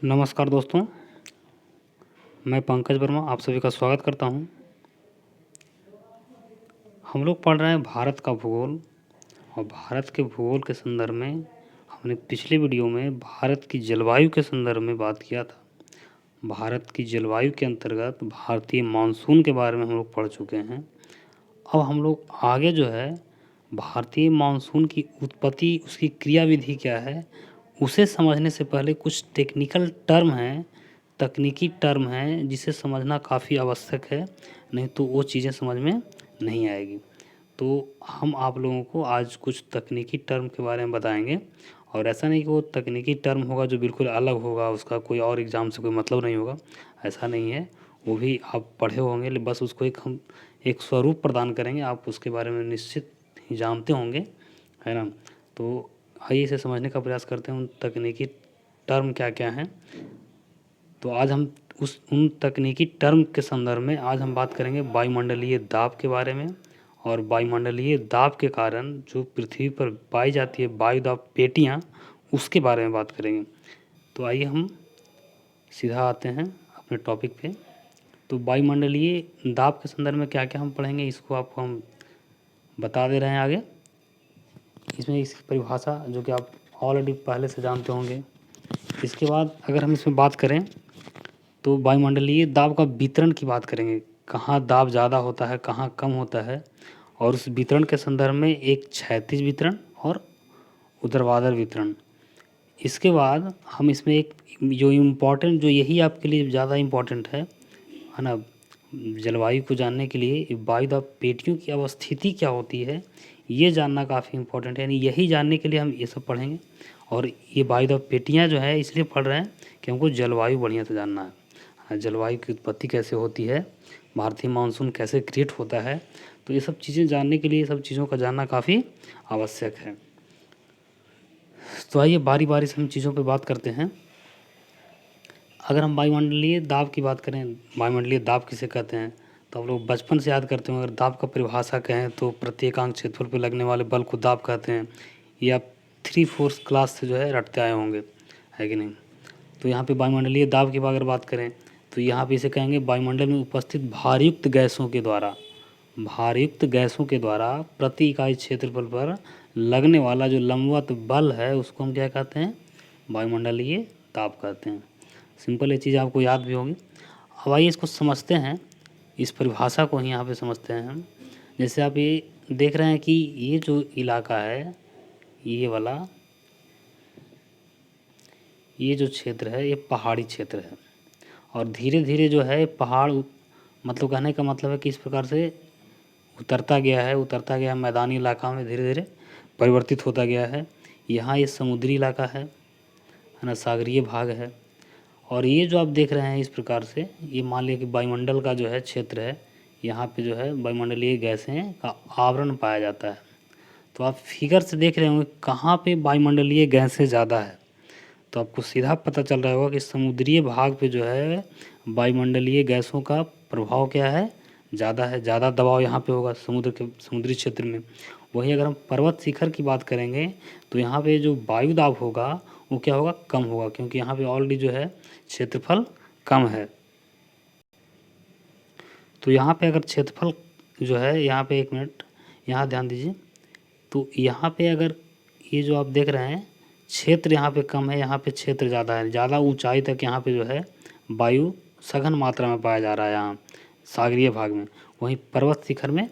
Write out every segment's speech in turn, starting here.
नमस्कार दोस्तों, मैं पंकज वर्मा आप सभी का स्वागत करता हूं। हम लोग पढ़ रहे हैं भारत का भूगोल और भारत के भूगोल के संदर्भ में हमने पिछले वीडियो में भारत की जलवायु के संदर्भ में बात किया था। भारत की जलवायु के अंतर्गत भारतीय मानसून के बारे में हम लोग पढ़ चुके हैं। अब हम लोग आगे जो है भारतीय मानसून की उत्पत्ति, उसकी क्रियाविधि क्या है, उसे समझने से पहले कुछ टेक्निकल टर्म हैं, तकनीकी टर्म हैं, जिसे समझना काफ़ी आवश्यक है, नहीं तो वो चीज़ें समझ में नहीं आएगी। तो हम आप लोगों को आज कुछ तकनीकी टर्म के बारे में बताएंगे। और ऐसा नहीं कि वो तकनीकी टर्म होगा जो बिल्कुल अलग होगा, उसका कोई और एग्ज़ाम से कोई मतलब नहीं होगा, ऐसा नहीं है। वो भी आप पढ़े होंगे, बस उसको हम एक स्वरूप प्रदान करेंगे, आप उसके बारे में निश्चित ही जानते होंगे, है ना। तो आइए इसे समझने का प्रयास करते हैं, उन तकनीकी टर्म क्या क्या हैं। तो आज हम उन तकनीकी टर्म के संदर्भ में आज हम बात करेंगे वायुमंडलीय दाब के बारे में। और वायुमंडलीय दाब के कारण जो पृथ्वी पर पाई जाती है वायु दाब पेटियाँ, उसके बारे में बात करेंगे। तो आइए हम सीधा आते हैं अपने टॉपिक पे। तो वायुमंडलीय दाब के संदर्भ में क्या क्या हम पढ़ेंगे, इसको आपको हम बता दे रहे हैं आगे। इसमें इसकी परिभाषा जो कि आप ऑलरेडी पहले से जानते होंगे। इसके बाद अगर हम इसमें बात करें तो वायुमंडलीय दाब का वितरण की बात करेंगे, कहाँ दाब ज़्यादा होता है, कहाँ कम होता है, और उस वितरण के संदर्भ में एक क्षैतिज वितरण और ऊर्ध्वाधर वितरण। इसके बाद हम इसमें एक जो इम्पोर्टेंट, जो यही आपके लिए ज़्यादा इम्पोर्टेंट है ना, जलवायु को जानने के लिए वायु दाब पेटियों की अवस्थिति क्या होती है, ये जानना काफ़ी इम्पोर्टेंट है। यानी यही जानने के लिए हम ये सब पढ़ेंगे। और ये वायु दाब पेटियाँ जो है इसलिए पढ़ रहे हैं कि हमको जलवायु बढ़िया से जानना है, जलवायु की उत्पत्ति कैसे होती है, भारतीय मानसून कैसे क्रिएट होता है। तो ये सब चीज़ें जानने के लिए, सब चीज़ों का जानना काफ़ी आवश्यक है। तो आइए बारी बारी से हम चीज़ों पे बात करते हैं। अगर हम वायुमंडलीय दाब की बात करें, वायुमंडलीय दाब किसे कहते हैं, तो आप लोग बचपन से याद करते हो। अगर दाब का परिभाषा कहें तो प्रत्येकांक क्षेत्रफल पर लगने वाले बल को दाब कहते हैं। ये आप 3-4 क्लास से जो है रटते आए होंगे, है कि नहीं। तो यहाँ पे वायुमंडलीय दाब की अगर बात करें तो यहाँ पे इसे कहेंगे वायुमंडल में उपस्थित भारयुक्त गैसों के द्वारा, भारयुक्त गैसों के द्वारा प्रति इकाई क्षेत्रफल पर लगने वाला जो लंबवत बल है, उसको हम क्या कहते हैं, वायुमंडलीय दाब कहते हैं। सिंपल ये चीज़ आपको याद भी होगी। अब आइए इसको समझते हैं, इस परिभाषा को ही यहाँ पे समझते हैं हम। जैसे आप ये देख रहे हैं कि ये जो इलाका है, ये वाला, ये जो क्षेत्र है ये पहाड़ी क्षेत्र है। और धीरे धीरे जो है पहाड़, मतलब कहने का मतलब है कि इस प्रकार से उतरता गया है मैदानी इलाका में, धीरे धीरे परिवर्तित होता गया है। यहाँ ये समुद्री इलाका है ना, सागरीय भाग है। और ये जो आप देख रहे हैं इस प्रकार से, ये मान लिया कि वायुमंडल का जो है क्षेत्र है, यहाँ पे जो है वायुमंडलीय गैसें का आवरण पाया जाता है। तो आप फिगर से देख रहे होंगे कहाँ पे वायुमंडलीय गैसें ज़्यादा है, तो आपको सीधा पता चल रहा होगा कि समुद्रीय भाग पे जो है वायुमंडलीय गैसों का प्रभाव क्या है, ज़्यादा है, ज़्यादा दबाव यहाँ पे होगा समुद्री क्षेत्र में। वहीं अगर हम पर्वत शिखर की बात करेंगे तो यहाँ पे जो वायु दाब होगा वो क्या होगा, कम होगा, क्योंकि यहाँ पे ऑलरेडी जो है क्षेत्रफल कम है। तो यहाँ पे अगर क्षेत्रफल जो है, यहाँ पे एक मिनट यहाँ ध्यान दीजिए, तो यहाँ पे अगर ये जो आप देख रहे हैं क्षेत्र यहाँ पे कम है, यहाँ पे क्षेत्र ज़्यादा है, ज़्यादा ऊंचाई तक यहाँ पे जो है वायु सघन मात्रा में पाया जा रहा है यहाँ सागरीय भाग में। वहीं पर्वत शिखर में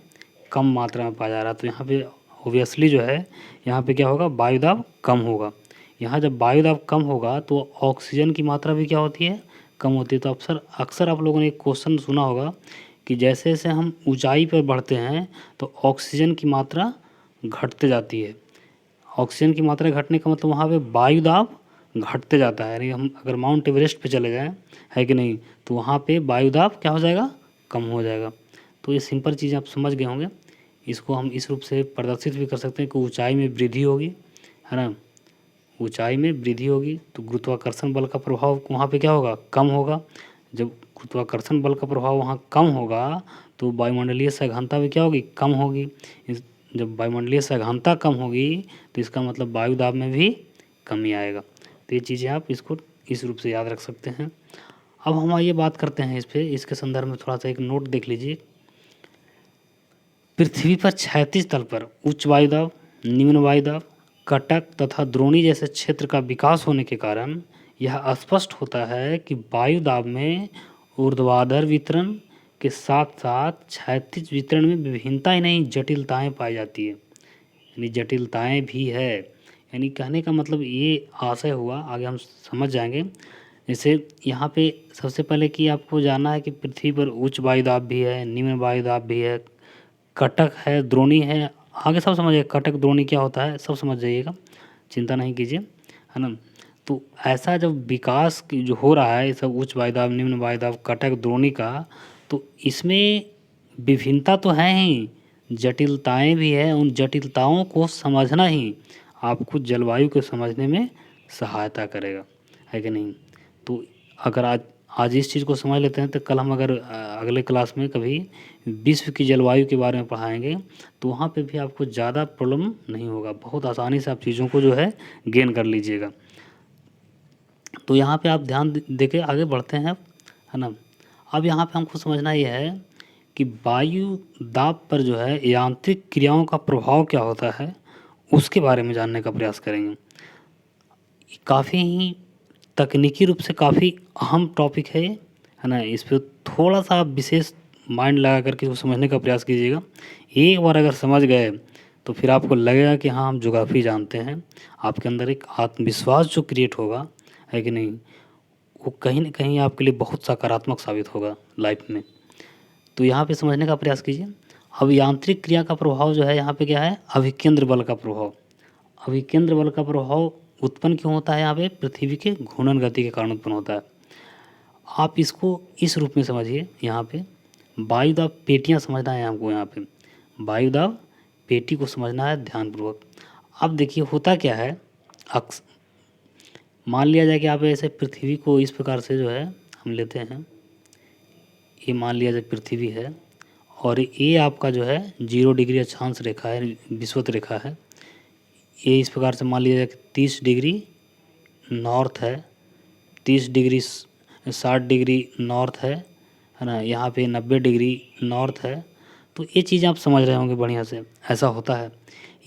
कम मात्रा में पाया जा रहा है। तो यहाँ पे ओबियसली जो है यहाँ पे क्या होगा, वायु दाब कम होगा। यहाँ जब वायु दाब कम होगा तो ऑक्सीजन की मात्रा भी क्या होती है, कम होती है। तो अक्सर आप लोगों ने एक क्वेश्चन सुना होगा कि जैसे जैसे हम ऊंचाई पर बढ़ते हैं तो ऑक्सीजन की मात्रा घटते जाती है। ऑक्सीजन की मात्रा घटने का मतलब वहाँ पे वायु दाब घटते जाता है। यानी हम अगर माउंट एवरेस्ट पे चले जाएं, है कि नहीं, तो वहाँ पे वायु दाब क्या हो जाएगा, कम हो जाएगा। तो ये सिंपल चीज़ आप समझ गए होंगे। इसको हम इस रूप से प्रदर्शित भी कर सकते हैं कि ऊंचाई में वृद्धि होगी, है ना, ऊंचाई में वृद्धि होगी तो गुरुत्वाकर्षण बल का प्रभाव वहाँ पे क्या होगा, कम होगा। जब गुरुत्वाकर्षण बल का प्रभाव वहाँ कम होगा तो वायुमंडलीय सघनता भी क्या होगी, कम होगी। जब वायुमंडलीय सघनता कम होगी तो इसका मतलब वायु दाब में भी कमी आएगा। तो ये चीज़ें आप इसको इस रूप से याद रख सकते हैं। अब हम आइए बात करते हैं इस पे, इसके संदर्भ में थोड़ा सा एक नोट देख लीजिए। पृथ्वी पर क्षैतिज तल पर उच्च वायुदाब, निम्न वायुदाब, कटक तथा द्रोणी जैसे क्षेत्र का विकास होने के कारण यह स्पष्ट होता है कि वायुदाब में ऊर्ध्वाधर वितरण के साथ साथ क्षैतिज वितरण में विभिन्नता ही नहीं जटिलताएं पाई जाती है, यानी जटिलताएं भी है। यानी कहने का मतलब ये आशय हुआ, आगे हम समझ जाएंगे। जैसे यहाँ पे सबसे पहले कि आपको जानना है कि पृथ्वी पर उच्च वायुदाब भी है, निम्न वायुदाब भी है, कटक है, द्रोणी है, आगे सब समझिए। कटक द्रोणी क्या होता है सब समझ जाइएगा, चिंता नहीं कीजिए, है ना। तो ऐसा जब विकास जो हो रहा है सब उच्च वायुदाब, निम्न वायुदाब, कटक द्रोणी का, तो इसमें विभिन्नता तो है ही, जटिलताएं भी है। उन जटिलताओं को समझना ही आपको जलवायु को समझने में सहायता करेगा, है कि नहीं। तो अगर आज इस चीज़ को समझ लेते हैं तो कल हम अगर अगले क्लास में कभी विश्व की जलवायु के बारे में पढ़ाएंगे तो वहाँ पे भी आपको ज़्यादा प्रॉब्लम नहीं होगा, बहुत आसानी से आप चीज़ों को जो है गेन कर लीजिएगा। तो यहाँ पे आप ध्यान दे के आगे बढ़ते हैं, है ना। अब यहाँ पे हमको समझना यह है कि वायु दाब पर जो है यांत्रिक क्रियाओं का प्रभाव क्या होता है उसके बारे में जानने का प्रयास करेंगे। काफ़ी ही तकनीकी रूप से काफ़ी अहम टॉपिक है ना। इस पर थोड़ा सा आप विशेष माइंड लगा करके उसको समझने का प्रयास कीजिएगा। एक बार अगर समझ गए तो फिर आपको लगेगा कि हाँ हम ज्योग्राफी जानते हैं। आपके अंदर एक आत्मविश्वास जो क्रिएट होगा, है कि नहीं, वो कहीं ना कहीं आपके लिए बहुत सकारात्मक साबित होगा लाइफ में। तो यहाँ पे समझने का प्रयास कीजिए। अब यांत्रिक क्रिया का प्रभाव जो है यहाँ पे क्या है, अभिकेंद्र बल का प्रभाव। अभिकेंद्र बल का प्रभाव उत्पन्न क्यों होता है यहाँ पे, पृथ्वी के घूर्णन गति के कारण उत्पन्न होता है। आप इसको इस रूप में समझिए। यहाँ पे वायुदाब पेटियाँ समझना है हमको, यहाँ पे वायुदाब पेटी को समझना है ध्यानपूर्वक। अब देखिए होता क्या है, मान लिया जाए कि आप ऐसे पृथ्वी को इस प्रकार से जो है हम लेते हैं, ये मान लिया जाए पृथ्वी है और ये आपका जो है 0 डिग्री अक्षांश रेखा है, विषुवत रेखा है। ये इस प्रकार से मान लिया जाए कि 30 डिग्री नॉर्थ है, 30 डिग्री 60 डिग्री नॉर्थ है ना, यहाँ पे 90 डिग्री नॉर्थ है। तो ये चीज़ आप समझ रहे होंगे बढ़िया से, ऐसा होता है।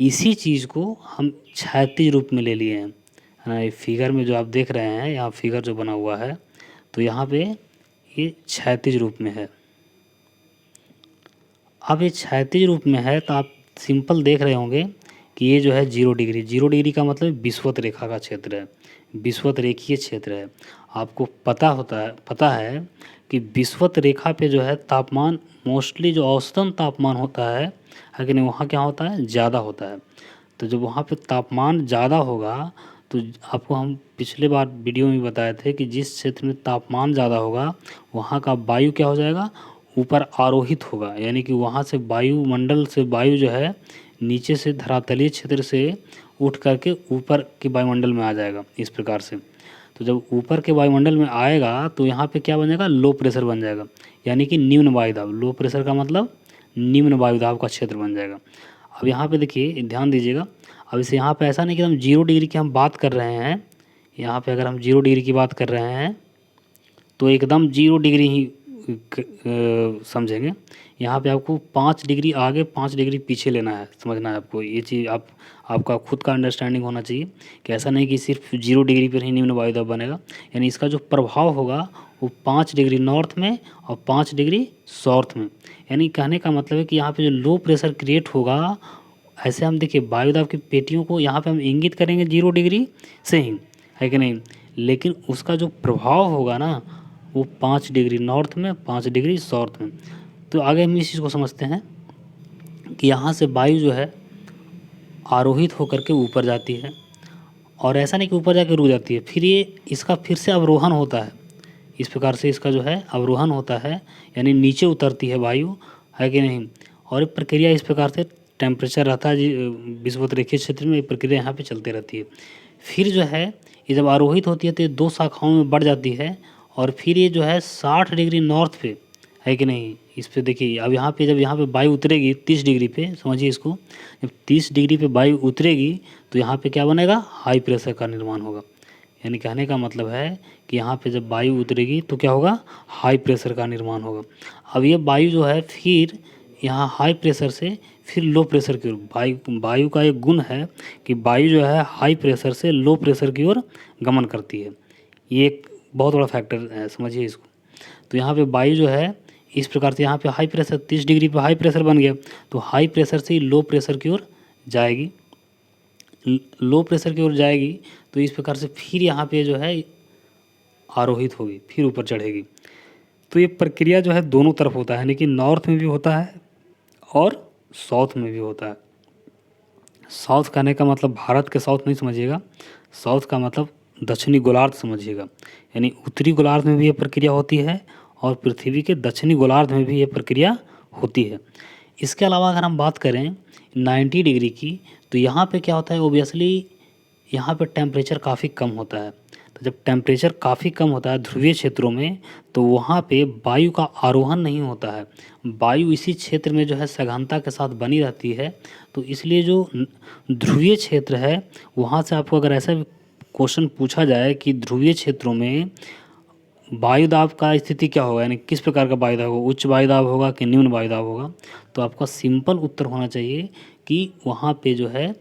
इसी चीज़ को हम क्षैतिज रूप में ले लिए हैं, है ना। ये फिगर में जो आप देख रहे हैं, यहाँ फिगर जो बना हुआ है, तो यहाँ पे ये क्षैतिज रूप में है। अब ये क्षैतिज रूप में है तो आप सिंपल देख रहे होंगे कि ये जो है 0 डिग्री, 0 डिग्री का मतलब विषुवत रेखा का क्षेत्र है, विषुवत रेखीय क्षेत्र है। आपको पता है कि विषुवत रेखा पे जो है तापमान मोस्टली जो औसतन तापमान होता है कि नहीं, वहाँ क्या होता है, ज़्यादा होता है। तो जब वहाँ पे तापमान ज़्यादा होगा तो आपको हम पिछले बार वीडियो में बताए थे कि जिस क्षेत्र में तापमान ज़्यादा होगा वहाँ का वायु क्या हो जाएगा, ऊपर आरोहित होगा। यानी कि वहाँ से वायुमंडल से वायु जो है नीचे से धरातलीय क्षेत्र से उठ करके ऊपर के वायुमंडल में आ जाएगा इस प्रकार से। तो जब ऊपर के वायुमंडल में आएगा तो यहाँ पे क्या बन जाएगा, लो प्रेशर बन जाएगा, यानी कि निम्न वायुदाब। लो प्रेशर का मतलब निम्न वायुदाब का क्षेत्र बन जाएगा। अब यहाँ पे देखिए ध्यान दीजिएगा। अब इसे यहाँ पे ऐसा नहीं कि हम 0 डिग्री की हम बात कर रहे हैं, यहाँ पे अगर हम 0 डिग्री की बात कर रहे हैं तो एकदम 0 डिग्री ही समझेंगे। यहाँ पे आपको 5 डिग्री आगे 5 डिग्री पीछे लेना है, समझना है आपको। ये चीज़ आपका खुद का अंडरस्टैंडिंग होना चाहिए कि ऐसा नहीं कि सिर्फ 0 डिग्री पर ही निम्न वायुदाब बनेगा। यानी इसका जो प्रभाव होगा वो 5 डिग्री नॉर्थ में और 5 डिग्री साउथ में। यानी कहने का मतलब है कि यहाँ पे जो लो प्रेशर क्रिएट होगा, ऐसे हम देखिए वायुदाब की पेटियों को यहाँ पे हम इंगित करेंगे 0 डिग्री से ही, है कि नहीं, लेकिन उसका जो प्रभाव होगा ना वो 5 डिग्री नॉर्थ में, 5 डिग्री साउथ में। तो आगे हम इस चीज़ को समझते हैं कि यहाँ से वायु जो है आरोहित होकर के ऊपर जाती है और ऐसा नहीं कि ऊपर जाके रुक जाती है, फिर ये इसका फिर से अवरोहण होता है। इस प्रकार से इसका जो है अवरोहण होता है, यानी नीचे उतरती है वायु, है कि नहीं। और ये प्रक्रिया इस प्रकार से टेम्परेचर रहता है विषुवत रेखीय क्षेत्र में, ये प्रक्रिया यहाँ पे चलते रहती है। फिर जो है ये जब आरोहित होती है तो ये 2 शाखाओं में बढ़ जाती है और फिर ये जो है 60 डिग्री नॉर्थ पे, है कि नहीं। इस पे देखिए अब यहाँ पे जब यहाँ पे वायु उतरेगी 30 डिग्री पे, समझिए इसको, जब 30 डिग्री पे वायु उतरेगी तो यहाँ पे क्या बनेगा, हाई प्रेशर का निर्माण होगा। यानी कहने का मतलब है कि यहाँ पे जब वायु उतरेगी तो क्या होगा, हाई प्रेशर का निर्माण होगा। अब ये वायु जो है फिर यहाँ हाई प्रेशर से फिर लो प्रेशर की ओर, वायु का एक गुण है कि वायु जो है हाई प्रेशर से लो प्रेशर की ओर गमन करती है। ये एक बहुत बड़ा फैक्टर है, समझिए इसको। तो यहाँ पे वायु जो है इस प्रकार से यहाँ पे हाई प्रेशर 30 डिग्री पे हाई प्रेशर बन गया, तो हाई प्रेशर से लो प्रेशर की ओर जाएगी, लो प्रेशर की ओर जाएगी, तो इस प्रकार से फिर यहाँ पे जो है आरोहित होगी, फिर ऊपर चढ़ेगी। तो ये प्रक्रिया जो है दोनों तरफ होता है, यानी कि नॉर्थ में भी होता है और साउथ में भी होता है। साउथ कहने का मतलब भारत के साउथ नहीं समझिएगा, साउथ का मतलब दक्षिणी गोलार्ध समझिएगा। यानी उत्तरी गोलार्ध में भी ये प्रक्रिया होती है और पृथ्वी के दक्षिणी गोलार्ध में भी ये प्रक्रिया होती है। इसके अलावा अगर हम बात करें 90 डिग्री की, तो यहाँ पे क्या होता है, ओबियसली यहाँ पे टेम्परेचर काफ़ी कम होता है। तो जब टेम्परेचर काफ़ी कम होता है ध्रुवीय क्षेत्रों में, तो वहाँ पे वायु का आरोहण नहीं होता है, वायु इसी क्षेत्र में जो है सघनता के साथ बनी रहती है। तो इसलिए जो ध्रुवीय क्षेत्र है वहाँ से आपको अगर ऐसा क्वेश्चन पूछा जाए कि ध्रुवीय क्षेत्रों में वायु दाब का स्थिति क्या होगा, यानी किस प्रकार का वायु दाब होगा, उच्च वायु दाब होगा कि निम्न वायु दाब होगा, तो आपका सिंपल उत्तर होना चाहिए कि वहाँ पे जो है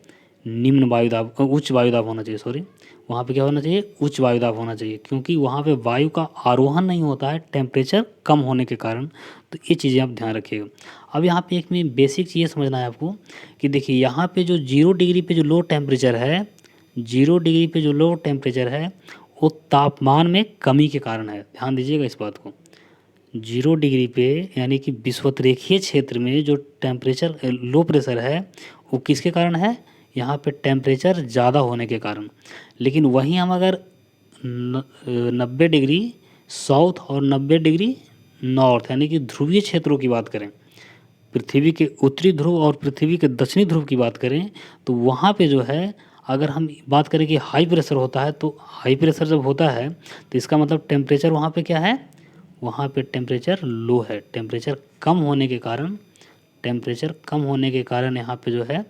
निम्न वायु दाब, उच्च वायु दाब होना चाहिए, सॉरी, वहाँ पे क्या होना चाहिए, उच्च वायु दाब होना चाहिए, क्योंकि वहाँ पे वायु का आरोहण नहीं होता है टेम्परेचर कम होने के कारण। तो ये चीज़ें आप ध्यान रखिएगा। अब यहाँ पे एक में बेसिक चीज़ समझना है आपको कि देखिए यहाँ पे जो 0 डिग्री पे जो लो टेम्परेचर है, 0 डिग्री पे जो लो टेम्परेचर है वो तापमान में कमी के कारण है, ध्यान दीजिएगा इस बात को। 0 डिग्री पे यानी कि विषुवतरेखीय क्षेत्र में जो टेम्परेचर लो प्रेशर है वो किसके कारण है, यहाँ पे टेम्परेचर ज़्यादा होने के कारण। लेकिन वहीं हम अगर 90 डिग्री साउथ और 90 डिग्री नॉर्थ यानी कि ध्रुवीय क्षेत्रों की बात करें, पृथ्वी के उत्तरी ध्रुव और पृथ्वी के दक्षिणी ध्रुव की बात करें, तो वहाँ पे जो है अगर हम बात करें कि हाई प्रेशर होता है, तो हाई प्रेशर जब होता है तो इसका मतलब टेम्परेचर वहाँ पे क्या है, वहाँ पे टेम्परेचर लो है। टेम्परेचर कम होने के कारण, टेम्परेचर कम होने के कारण यहाँ पे जो है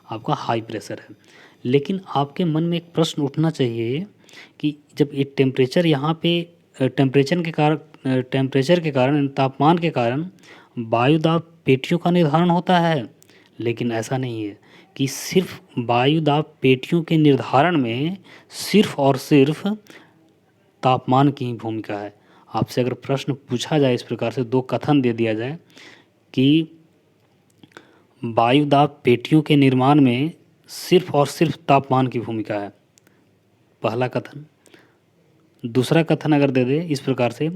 आपका हाई प्रेशर है। लेकिन आपके मन में एक प्रश्न उठना चाहिए कि जब ये टेम्परेचर यहाँ पे टेम्परेचर के कारण तापमान के कारण वायु दाब पेटियों का निर्धारण होता है, लेकिन ऐसा नहीं है कि सिर्फ वायु दाब पेटियों के निर्धारण में सिर्फ और सिर्फ तापमान की ही भूमिका है। आपसे अगर प्रश्न पूछा जाए इस प्रकार से, दो कथन दे दिया जाए कि वायु दाब पेटियों के निर्माण में सिर्फ और सिर्फ तापमान की भूमिका है, पहला कथन। दूसरा कथन अगर दे दे इस प्रकार से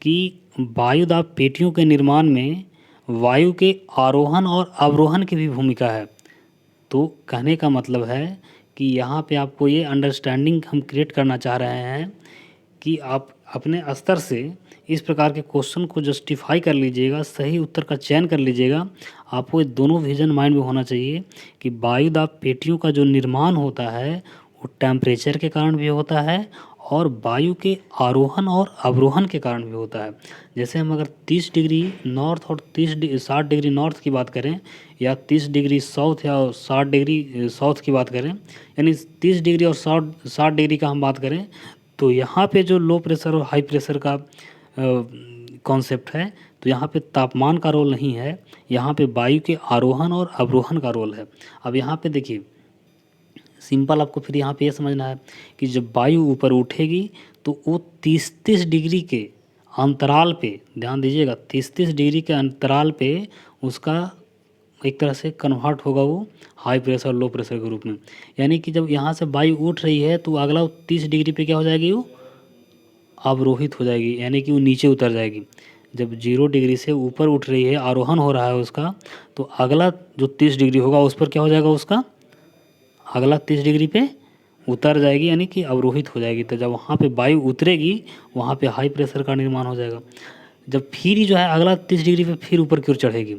कि वायु दाब पेटियों के निर्माण में वायु के आरोहण और अवरोहण की भी भूमिका है, तो कहने का मतलब है कि यहाँ पे आपको ये अंडरस्टैंडिंग हम क्रिएट करना चाह रहे हैं कि आप अपने स्तर से इस प्रकार के क्वेश्चन को जस्टिफाई कर लीजिएगा, सही उत्तर का चयन कर लीजिएगा। आपको ये दोनों विजन माइंड में होना चाहिए कि वायु दाब पेटियों का जो निर्माण होता है वो टेम्परेचर के कारण भी होता है और वायु के आरोहण और अवरोहण के कारण भी होता है। जैसे हम अगर 30 डिग्री नॉर्थ और 60 डिग्री नॉर्थ की बात करें, या 30 डिग्री साउथ या 60 डिग्री साउथ की बात करें, यानी 30 डिग्री और 60 डिग्री का हम बात करें, तो यहाँ पे जो लो प्रेशर और हाई प्रेशर का कॉन्सेप्ट है, तो यहाँ पे तापमान का रोल नहीं है, यहाँ पे वायु के आरोहण और अवरोहण का रोल है। अब यहाँ पे देखिए सिंपल, आपको फिर यहाँ पे ये समझना है कि जब वायु ऊपर उठेगी तो वो 30-30 डिग्री के अंतराल पे, ध्यान दीजिएगा, 30-30 डिग्री के अंतराल पे उसका एक तरह से कन्वर्ट होगा वो हाई प्रेशर लो प्रेशर के रूप में। यानी कि जब यहाँ से वायु उठ रही है तो अगला 30 डिग्री पे क्या हो जाएगी, वो अवरोहित हो जाएगी, यानी कि वो नीचे उतर जाएगी। जब 0 डिग्री से ऊपर उठ रही है, आरोहण हो रहा है उसका, तो अगला जो 30 डिग्री होगा उस पर क्या हो जाएगा, उसका अगला 30 डिग्री पे उतर जाएगी, यानी कि अवरोहित हो जाएगी। तो जब वहाँ पे वायु उतरेगी वहाँ पे हाई प्रेशर का निर्माण हो जाएगा। जब फिर ही जो है अगला 30 डिग्री पे फिर ऊपर की ओर चढ़ेगी,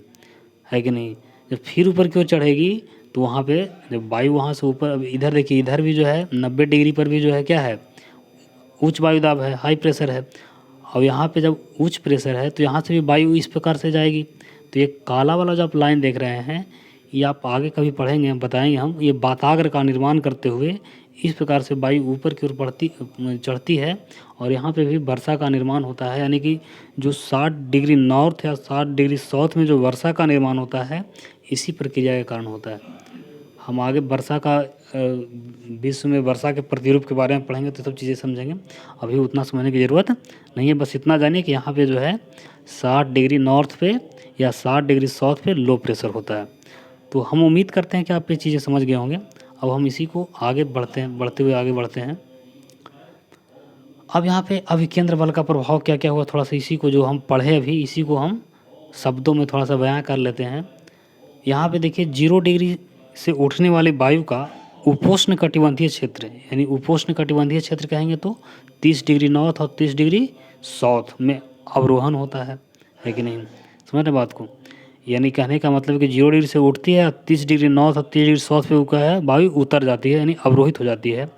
है कि नहीं, जब फिर ऊपर की ओर चढ़ेगी तो वहाँ पे जब वायु वहाँ से ऊपर, अब इधर देखिए, इधर भी जो है 90 डिग्री पर भी जो है क्या है, उच्च वायु दाब है, हाई प्रेशर है। और यहाँ पे जब उच्च प्रेशर है तो यहाँ से भी वायु इस प्रकार से जाएगी। तो ये काला वाला जो आप लाइन देख रहे हैं, ये आप आगे कभी पढ़ेंगे, बताएंगे हम, ये बाताग्र का निर्माण करते हुए इस प्रकार से वायु ऊपर की ओर चढ़ती है और यहाँ पे भी वर्षा का निर्माण होता है। यानी कि जो 60 डिग्री नॉर्थ या 60 डिग्री साउथ में जो वर्षा का निर्माण होता है, इसी प्रक्रिया के कारण होता है। हम आगे वर्षा का विश्व में वर्षा के प्रतिरूप के बारे में पढ़ेंगे तो सब चीज़ें समझेंगे। अभी उतना समझने की ज़रूरत नहीं है, बस इतना जानिए कि यहाँ पे जो है 60 डिग्री नॉर्थ पे या 60 डिग्री साउथ पे लो प्रेशर होता है। तो हम उम्मीद करते हैं कि आप ये चीज़ें समझ गए होंगे। अब हम इसी को आगे बढ़ते हैं। अब यहाँ पे अभिकेंद्र बल का प्रभाव क्या क्या हुआ, थोड़ा सा इसी को जो हम पढ़े अभी, इसी को हम शब्दों में थोड़ा सा बयां कर लेते हैं। यहाँ पे देखिए 0 डिग्री से उठने वाले वायु का उपोष्ण कटिबंधीय क्षेत्र, यानी उपोष्ण कटिबंधीय क्षेत्र कहेंगे तो 30 डिग्री नॉर्थ और 30 डिग्री साउथ में अवरोहण होता है कि नहीं? समझ रहे बात को? यानी कहने का मतलब कि 0 डिग्री से उठती है, 30 डिग्री नॉर्थ और 30 डिग्री साउथ पे क्या है, वायु उतर जाती है, यानी अवरोहित हो जाती है।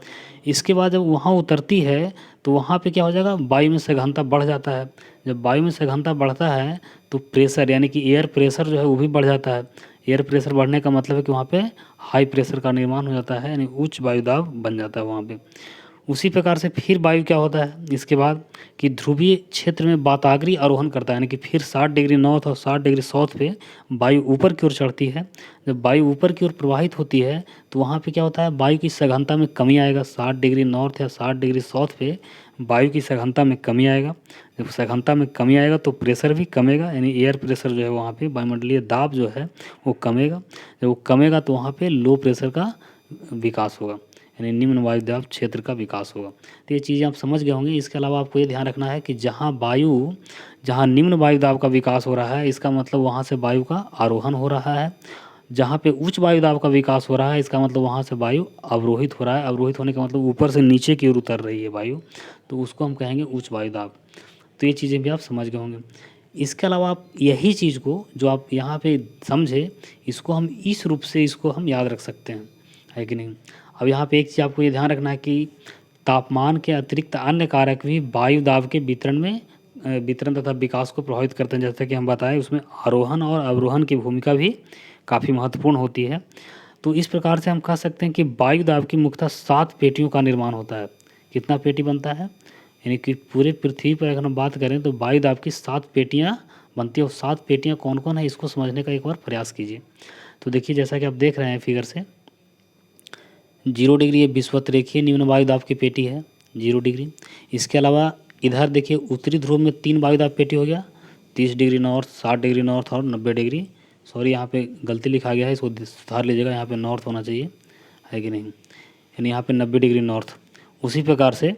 इसके बाद जब वहाँ उतरती है तो वहाँ पे क्या हो जाएगा, वायु में सघनता बढ़ जाता है। जब वायु में सघनता बढ़ता है तो प्रेशर, यानी कि एयर प्रेशर जो है वो भी बढ़ जाता है। एयर प्रेशर बढ़ने का मतलब है कि वहाँ पे हाई प्रेशर का निर्माण हो जाता है, यानी उच्च वायु दाब बन जाता है वहाँ पे। उसी प्रकार से फिर वायु क्या होता है इसके बाद कि ध्रुवीय क्षेत्र में वाताग्रीय आरोहण करता है, यानी कि फिर 60 डिग्री नॉर्थ और 60 डिग्री साउथ पे वायु ऊपर की ओर चढ़ती है। जब वायु ऊपर की ओर प्रवाहित होती है तो वहाँ पे क्या होता है, वायु की सघनता में कमी आएगा। 60 डिग्री नॉर्थ या 60 डिग्री साउथ पे वायु की सघनता में कमी आएगा। जब सघनता में कमी आएगा तो प्रेशर भी कमेगा, यानी एयर प्रेशर जो है वहाँ पे वायुमंडलीय दाब जो है वो कमेगा। जब वो कमेगा तो वहाँ पे लो प्रेशर का विकास होगा, यानी निम्न वायु दाब क्षेत्र का विकास होगा। तो ये चीज़ें आप समझ गए होंगे। इसके अलावा आपको ये ध्यान रखना है कि जहाँ निम्न वायु दाब का विकास हो रहा है, इसका मतलब वहाँ से वायु का आरोहण हो रहा है। जहाँ पे उच्च वायु दाब का विकास हो रहा है, इसका मतलब वहाँ से वायु अवरोहित हो रहा है। अवरोहित होने का मतलब ऊपर से नीचे की ओर उतर रही है वायु, तो उसको हम कहेंगे उच्च वायु दाब। तो ये चीज़ें भी आप समझ गए होंगे। इसके अलावा आप यही चीज़ को जो आप यहाँ पे समझे, इसको हम इस रूप से इसको हम याद रख सकते हैं, है कि नहीं? अब यहाँ पे एक चीज़ आपको ये ध्यान रखना है कि तापमान के अतिरिक्त अन्य कारक भी वायु दाब के वितरण तथा विकास को प्रभावित करते हैं। जैसा कि हम बताएं, उसमें आरोहण और अवरोहण की भूमिका भी काफ़ी महत्वपूर्ण होती है। तो इस प्रकार से हम कह सकते हैं कि वायु दाब की मुख्यतः 7 पेटियों का निर्माण होता है। कितना पेटी बनता है, यानी कि पूरे पृथ्वी पर अगर हम बात करें तो वायु दाब की 7 पेटियाँ बनती है। और 7 पेटियाँ कौन कौन है, इसको समझने का एक बार प्रयास कीजिए। तो देखिए, जैसा कि आप देख रहे हैं फिगर से, 0 डिग्री ये विषुवत-रेखीय निम्न वायु दाब की पेटी है, 0 डिग्री। इसके अलावा इधर देखिए उत्तरी ध्रुव में 3 वायु दाब पेटी हो गया, 30 डिग्री नॉर्थ, 60 डिग्री नॉर्थ और 90 डिग्री। सॉरी, यहाँ पे गलती लिखा गया है, इसको सुधार लीजिएगा, यहाँ पे नॉर्थ होना चाहिए, है कि नहीं? यानी यहाँ पे 90 डिग्री नॉर्थ। उसी प्रकार से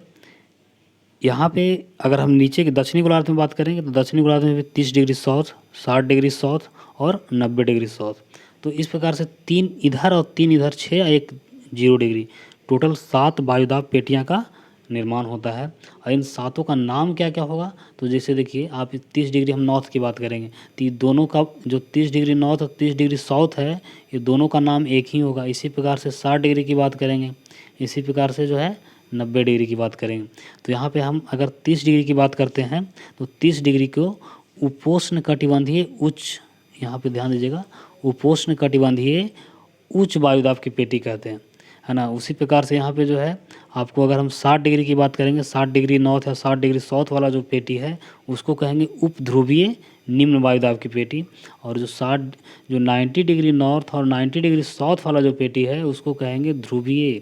यहाँ पे अगर हम नीचे के दक्षिणी गोलार्ध में बात करेंगे तो दक्षिणी गोलार्ध में भी 30 डिग्री साउथ, 60 डिग्री साउथ और 90 डिग्री साउथ। तो इस प्रकार से 3 इधर और 3 इधर, 6 एक 0 डिग्री, टोटल 7 वायुदाब पेटियाँ का निर्माण होता है। और इन 7ओं का नाम क्या क्या होगा, तो जैसे देखिए आप 30 डिग्री हम नॉर्थ की बात करेंगे तो ये दोनों का जो 30 डिग्री नॉर्थ और 30 डिग्री साउथ है, ये दोनों का नाम एक ही होगा। इसी प्रकार से 60 डिग्री की बात करेंगे, इसी प्रकार से जो है 90 डिग्री की बात करेंगे। तो यहाँ पे हम अगर 30 डिग्री की बात करते हैं तो 30 डिग्री को उपोष्ण कटिबंधीय उच्च, यहाँ पे ध्यान दीजिएगा, उपोष्ण कटिबंधीय उच्च वायुदाब की पेटी कहते हैं, है ना। उसी प्रकार से यहाँ पे जो है आपको अगर हम 60 डिग्री की बात करेंगे, 60 डिग्री नॉर्थ या 60 डिग्री साउथ वाला जो पेटी है उसको कहेंगे उपध्रुवीय निम्न वायुदाब की पेटी। और जो 90 डिग्री नॉर्थ और 90 डिग्री साउथ वाला जो पेटी है उसको कहेंगे ध्रुवीय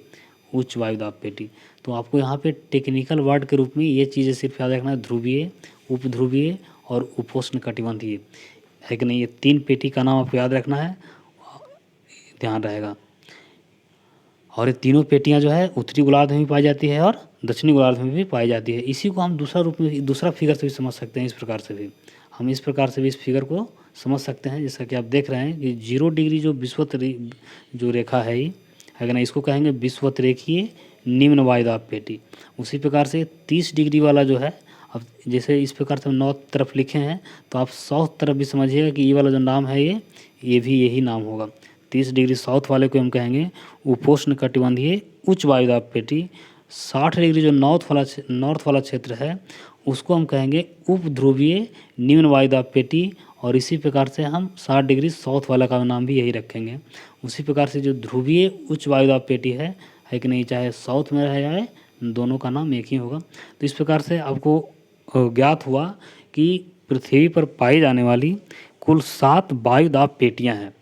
उच्च वायुदाब पेटी। तो आपको यहाँ पे टेक्निकल वर्ड के रूप में ये चीज़ें सिर्फ याद रखना है, ध्रुवीय, उपध्रुवीय और उपोष्ण कटिबंधीय, है कि नहीं। ये 3 पेटी का नाम आपको याद रखना है, ध्यान रहेगा। और ये तीनों पेटियाँ जो है उत्तरी गोलार्ध में भी पाई जाती है और दक्षिणी गोलार्ध में भी पाई जाती है। इसी को हम दूसरा फिगर से भी समझ सकते हैं। इस प्रकार से भी हम इस प्रकार से भी इस फिगर को समझ सकते हैं, जैसा कि आप देख रहे हैं कि 0 डिग्री जो जो रेखा है ये, है ना, इसको कहेंगे विषुवत-रेखीय निम्न वायुदाब पेटी। उसी प्रकार से 30 डिग्री वाला जो है, अब जैसे इस प्रकार से हम नॉर्थ तरफ लिखे हैं तो आप साउथ तरफ भी समझिएगा कि ये वाला जो नाम है ये भी यही नाम होगा। 30 डिग्री साउथ वाले को हम कहेंगे उपोष्ण कटिबंधीय उच्च वायुदाब पेटी। 60 डिग्री जो नॉर्थ वाला क्षेत्र है उसको हम कहेंगे उपध्रुवीय निम्न वायुदाब पेटी। और इसी प्रकार से हम 60 डिग्री साउथ वाला का नाम भी यही रखेंगे। उसी प्रकार से जो ध्रुवीय उच्च वायुदाब पेटी है है कि नहीं, चाहे साउथ में रह जाए दोनों का नाम एक ही होगा। तो इस प्रकार से आपको ज्ञात हुआ कि पृथ्वी पर पाई जाने वाली कुल 7 वायुदाब पेटियां हैं।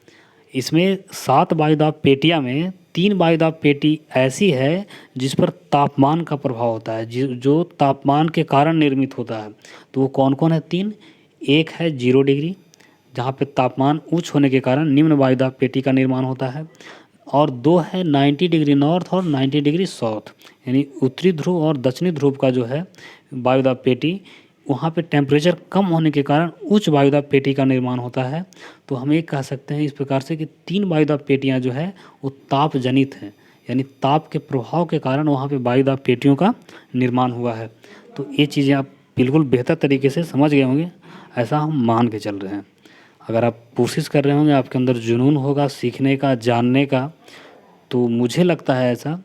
इसमें 7 वायुदाब पेटियां में 3 वायुदाब पेटी ऐसी है जिस पर तापमान का प्रभाव होता है, जो तापमान के कारण निर्मित होता है। तो वो कौन कौन है 3? एक है 0 डिग्री, जहाँ पे तापमान उच्च होने के कारण निम्न वायुदाब पेटी का निर्माण होता है, और 2 है 90 डिग्री नॉर्थ और 90 डिग्री साउथ, यानी उत्तरी ध्रुव और दक्षिणी ध्रुव का जो है वायुदाब पेटी, वहाँ पे टेम्परेचर कम होने के कारण उच्च वायुदाब पेटी का निर्माण होता है। तो हम ये कह सकते हैं इस प्रकार से कि 3 वायुदाब पेटियाँ जो है वो ताप जनित हैं, यानी ताप के प्रभाव के कारण वहाँ पे वायुदाब पेटियों का निर्माण हुआ है। तो ये चीज़ें आप बिल्कुल बेहतर तरीके से समझ गए होंगे, ऐसा हम मान के चल रहे हैं। अगर आप कोशिश कर रहे होंगे, आपके अंदर जुनून होगा सीखने का, जानने का, तो मुझे लगता है ऐसा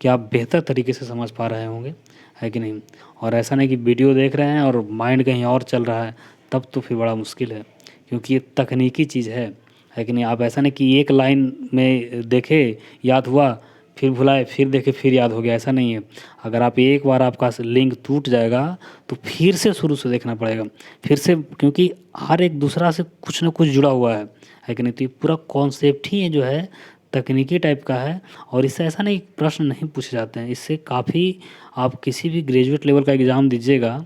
कि आप बेहतर तरीके से समझ पा रहे होंगे, है कि नहीं। और ऐसा नहीं कि वीडियो देख रहे हैं और माइंड कहीं और चल रहा है, तब तो फिर बड़ा मुश्किल है, क्योंकि ये तकनीकी चीज़ है कि नहीं। आप ऐसा नहीं कि एक लाइन में देखे याद हुआ, फिर भुलाए, फिर देखे फिर याद हो गया, ऐसा नहीं है। अगर आप एक बार आपका लिंक टूट जाएगा तो फिर से शुरू से देखना पड़ेगा, फिर से, क्योंकि हर एक दूसरा से कुछ ना कुछ जुड़ा हुआ है कि नहीं। तो ये पूरा कॉन्सेप्ट ही जो है तकनीकी टाइप का है, और इससे ऐसा नहीं प्रश्न नहीं पूछे जाते हैं। इससे काफ़ी, आप किसी भी ग्रेजुएट लेवल का एग्ज़ाम दीजिएगा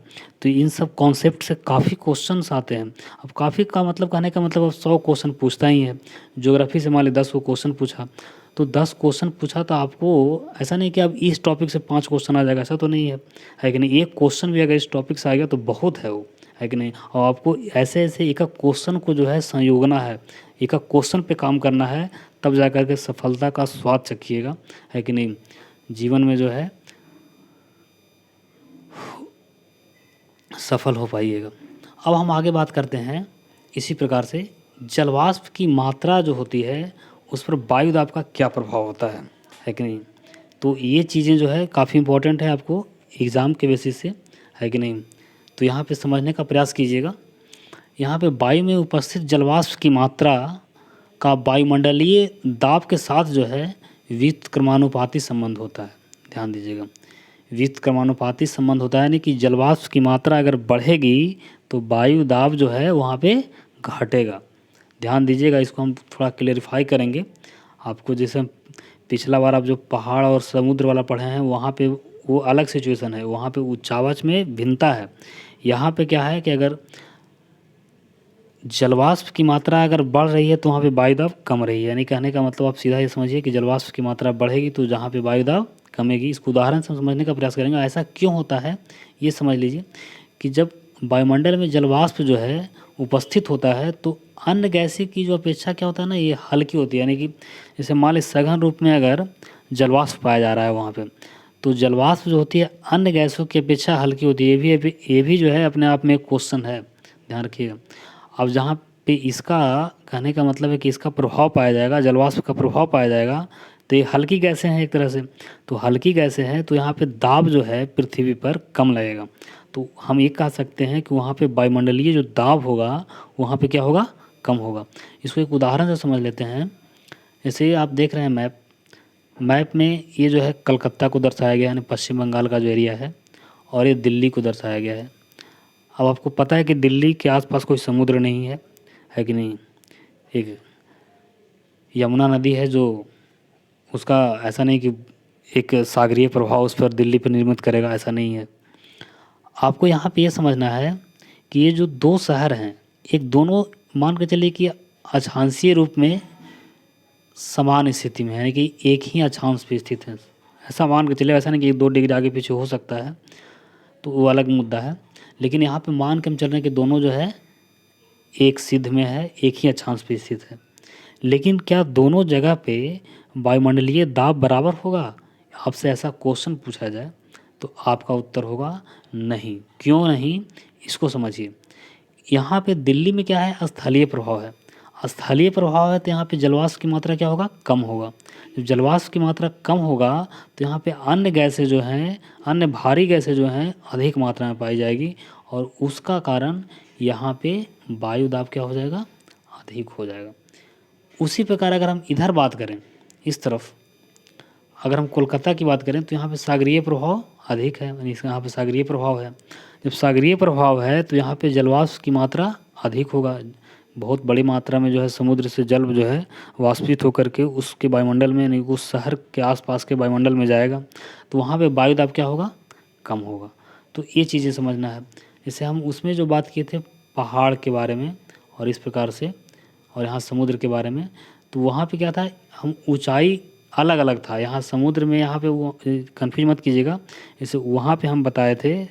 तो इन सब कॉन्सेप्ट से काफ़ी क्वेश्चंस आते हैं। अब काफ़ी का मतलब, कहने का मतलब, अब 100 क्वेश्चन पूछता ही है। ज्योग्राफी से मान ली 10 क्वेश्चन पूछा, तो 10 क्वेश्चन पूछा तो आपको ऐसा नहीं कि अब इस टॉपिक से 5 क्वेश्चन आ जाएगा, ऐसा तो नहीं है कि नहीं। एक क्वेश्चन भी अगर इस टॉपिक से आ गया तो बहुत है वो, है कि नहीं। और आपको ऐसे ऐसे एक क्वेश्चन को जो है संयोगना है, एक क्वेश्चन पे काम करना है, तब जा कर के सफलता का स्वाद चखिएगा, है कि नहीं। जीवन में जो है सफल हो पाइएगा। अब हम आगे बात करते हैं इसी प्रकार से, जलवाष्प की मात्रा जो होती है उस पर वायुदाब का क्या प्रभाव होता है कि नहीं। तो ये चीज़ें जो है काफ़ी इंपॉर्टेंट है आपको एग्ज़ाम के बेसिस से, है कि नहीं। तो यहाँ पे समझने का प्रयास कीजिएगा। यहाँ पे वायु में उपस्थित जलवाष्प की मात्रा का वायुमंडलीय दाब के साथ जो है व्युत्क्रमानुपाती संबंध होता है। ध्यान दीजिएगा, व्युत्क्रमानुपाती संबंध होता है, यानी कि जलवाष्प की मात्रा अगर बढ़ेगी तो वायु दाब जो है वहाँ पे घटेगा। ध्यान दीजिएगा, इसको हम थोड़ा क्लेरिफाई करेंगे आपको। जैसे पिछला बार आप जो पहाड़ और समुद्र वाला पढ़े हैं, वहाँ पे वो अलग सिचुएशन है, वहाँ पे उच्चावच में भिन्नता है। यहाँ पे क्या है कि अगर जलवाष्प की मात्रा अगर बढ़ रही है तो वहाँ पे वायुदाब कम रही है, यानी कहने का मतलब आप सीधा ये समझिए कि जलवाष्प की मात्रा बढ़ेगी तो जहाँ पे वायुदाब कमेगी। इसको उदाहरण से समझने का प्रयास करेंगे। ऐसा क्यों होता है ये समझ लीजिए कि जब वायुमंडल में जलवाष्प जो है उपस्थित होता है तो अन्य गैसें की जो अपेक्षा क्या होता है ना, ये हल्की होती है। यानी कि जैसे मान लीजिए सघन रूप में अगर जलवाष्प पाया जा रहा है वहाँ पे, तो जलवाष्प जो होती है अन्य गैसों की अपेक्षा हल्की होती है। ये भी जो है अपने आप में एक क्वेश्चन है, ध्यान रखिएगा। अब जहाँ पे इसका कहने का मतलब है कि इसका प्रभाव पाया जाएगा, जलवाष्प का प्रभाव पाया जाएगा, तो ये हल्की गैसें हैं एक तरह से। तो हल्की गैसें हैं तो यहाँ पे दाब जो है पृथ्वी पर कम लगेगा। तो हम ये कह सकते हैं कि वहाँ पे वायुमंडलीय जो दाब होगा वहाँ पे क्या होगा, कम होगा। इसको एक उदाहरण से समझ लेते हैं। जैसे आप देख रहे हैं मैप में ये जो है कलकत्ता को दर्शाया गया है, यानी पश्चिम बंगाल का जो एरिया है, और ये दिल्ली को दर्शाया गया है। अब आपको पता है कि दिल्ली के आसपास कोई समुद्र नहीं है कि नहीं। एक यमुना नदी है जो, उसका ऐसा नहीं कि एक सागरीय प्रभाव उस पर दिल्ली पर निर्मित करेगा, ऐसा नहीं है। आपको यहाँ पे ये समझना है कि ये जो दो शहर हैं, एक दोनों मान के चलिए कि अक्षांशीय रूप में समान स्थिति में है, यानी कि एक ही अक्षांश पे स्थित है, ऐसा मान के चलिए। ऐसा नहीं कि 2 डिग्री आगे पीछे हो सकता है, तो वो अलग मुद्दा है। लेकिन यहाँ पे मान के हम चल रहे हैं कि दोनों जो है एक सिध में है, एक ही अक्षांश पे स्थित है। लेकिन क्या दोनों जगह पे वायुमंडलीय दाब बराबर होगा? आपसे ऐसा क्वेश्चन पूछा जाए तो आपका उत्तर होगा नहीं। क्यों नहीं, इसको समझिए। यहाँ पे दिल्ली में क्या है, स्थलीय प्रभाव है। स्थलीय प्रभाव है तो यहाँ पे जलवाष्प की मात्रा क्या होगा, कम होगा। जब जलवाष्प की मात्रा कम होगा तो यहाँ पे अन्य गैसें जो हैं, अन्य भारी गैसें जो हैं अधिक मात्रा में पाई जाएगी, और उसका कारण यहाँ पे वायु दाब क्या हो जाएगा, अधिक हो जाएगा। उसी प्रकार अगर हम इधर बात करें, इस तरफ अगर हम कोलकाता की बात करें तो यहाँ पे सागरीय प्रभाव अधिक है, यानी यहाँ पे सागरीय प्रभाव है। जब सागरीय प्रभाव है तो यहाँ पे जलवाष्प की मात्रा अधिक होगा, बहुत बड़ी मात्रा में जो है समुद्र से जल जो है वाष्पित होकर के उसके वायुमंडल में, यानी उस शहर के आसपास के वायुमंडल में जाएगा, तो वहाँ पे वायु दाब क्या होगा, कम होगा। तो ये चीज़ें समझना है। जैसे हम उसमें जो बात किए थे पहाड़ के बारे में और इस प्रकार से, और यहाँ समुद्र के बारे में, तो वहाँ पे क्या था, हम ऊंचाई अलग अलग था। यहाँ समुद्र में यहाँ पे वो कन्फ्यूज मत कीजिएगा, जैसे वहाँ पे हम बताए थे,